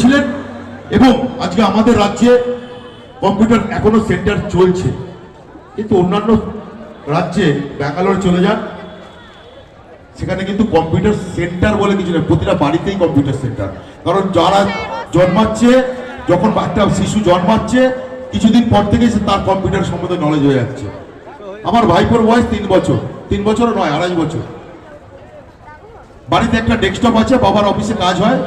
ছিলেন এবং আজকে আমাদের রাজ্যে কম্পিউটার এখনো সেন্টার চলছে, কিন্তু অন্যান্য রাজ্যে ব্যাঙ্গালোর চলে যান, সেখানে কিন্তু কম্পিউটার সেন্টার বলে কিছু নেই, প্রতিটা বাড়িতেই কম্পিউটার সেন্টার। কারণ যারা জন্মাচ্ছে, যখন একটা শিশু জন্মাচ্ছে কিছুদিন পর থেকে তার কম্পিউটার সম্বন্ধে নলেজ হয়ে যাচ্ছে। আমার ভাইপোর বয়স 3 বছর, 3 বছরও নয়, 2.5 বছর। বাড়িতে একটা ডেস্কটপ আছে, বাবার অফিসে কাজ হয়,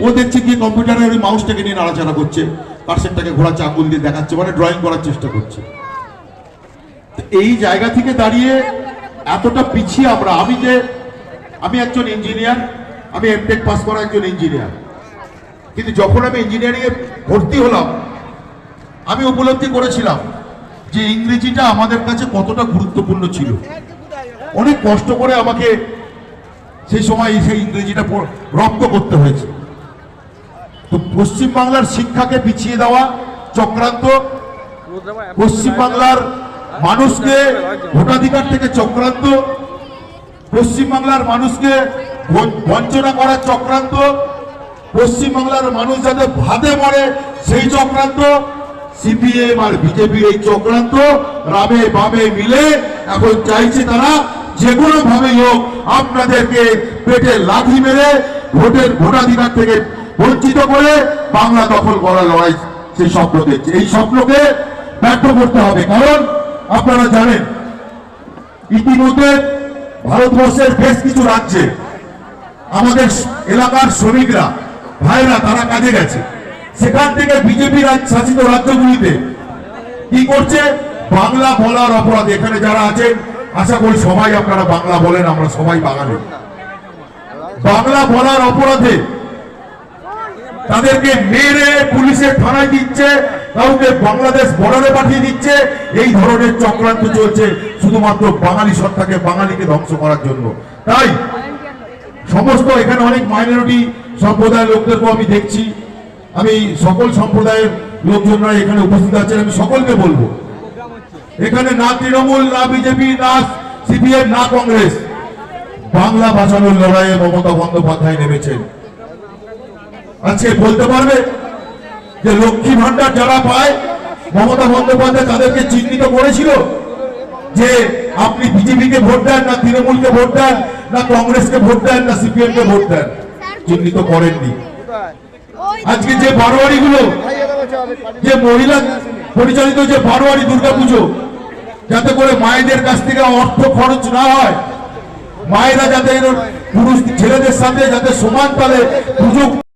ও দেখছে কি কম্পিউটারের ওই মাউসটাকে নিয়ে নাড়াচাড়া করছে, কার্সেটটাকে ঘোরাচ্ছে, আঙুল দিয়ে দেখাচ্ছে, মানে ড্রয়িং করার চেষ্টা করছে। এই জায়গা থেকে দাঁড়িয়ে এতটা পিছিয়ে আমরা, আমি একজন ইঞ্জিনিয়ার, আমি এমটেক পাস করা একজন ইঞ্জিনিয়ার, কিন্তু যখন আমি ইঞ্জিনিয়ারিং এ ভর্তি হলাম আমি উপলব্ধি করেছিলাম যে ইংরেজিটা আমাদের কাছে কতটা গুরুত্বপূর্ণ ছিল। অনেক কষ্ট করে আমাকে সেই সময় সেই ইংরেজিটা রপ্ত করতে হয়েছে। তো পশ্চিমবাংলার শিক্ষাকে পিছিয়ে দেওয়া চক্রান্ত, পশ্চিমবাংলার মানুষকে ভোটাধিকার থেকে চক্রান্ত, পশ্চিমবাংলার মানুষকে বঞ্চনা করার চক্রান্ত, পশ্চিমবাংলার মানুষ যাতে ভাতে মরে সেই চক্রান্ত, সিপিএম আর বিজেপির এই চক্রান্ত রামে বামে মিলে এখন চাইছে তারা যে কোনো ভাবেই হোক আপনাদেরকে পেটে লাথি মেরে ভোটাধিকার থেকে বঞ্চিত করে বাংলা দখল করার লড়াই সেই স্বপ্ন দেখছে। এই স্বপ্নকে ব্যর্থ করতে হবে। কারণ আপনারা জানেন ইতিমধ্যে ভারতবর্ষের বেশ কিছু রাজ্যে আমাদের এলাকার শ্রমিকরা ভাইরা তারা কাজে গেছে, সেখান থেকে বিজেপি শাসিত রাজ্যগুলিতে কি করছে, বাংলা বলার অপরাধে, এখানে যারা আছেন আশা করি সবাই আপনারা বাংলা বলেন, আমরা সবাই বাঙালি, বাংলা বলার অপরাধে তাদেরকে মেরে পুলিশের থানায় দিচ্ছে, কাউকে বাংলাদেশ বর্ডারে পাঠিয়ে দিচ্ছে। এই ধরনের চক্রান্ত চলছে শুধুমাত্র বাঙালি সত্তাকে, বাঙালিকে ধ্বংস করার জন্য। তাই সমস্ত এখানে অনেক মাইনরিটি সম্প্রদায়ের লোকদেরকেও আমি দেখছি, আমি সকল সম্প্রদায়ের লোকজনরা এখানে উপস্থিত আছেন, আমি সকলকে বলবো এখানে না তৃণমূল, না বিজেপি, না সিপিএম, না কংগ্রেস, বাংলা বাঁচানোর লড়াইয়ে মমতা বন্দ্যোপাধ্যায় নেমেছেন। আজকে বলতে পারবে যে লক্ষ্মী ভান্ডার যারা পায় মমতা বন্দ্যোপাধ্যায় তাদেরকে চিহ্নিত করেছিল যে আপনি বিজেপিকে ভোট দেন, না তৃণমূলকে ভোট দেন, না কংগ্রেসকে ভোট দেন, না সিপিএম কে ভোট দেন, চিহ্নিত করেননি। আজকে যে বারোয়ারি গুলো, যে মহিলা পরিচালিত যে বারোয়ারি দুর্গাপুজো, যাতে করে মায়েদের কাছ থেকে অর্থ খরচ না হয়, মায়েরা যাতে পুরুষ ছেলেদের সাথে যাতে সমান তালে পুজো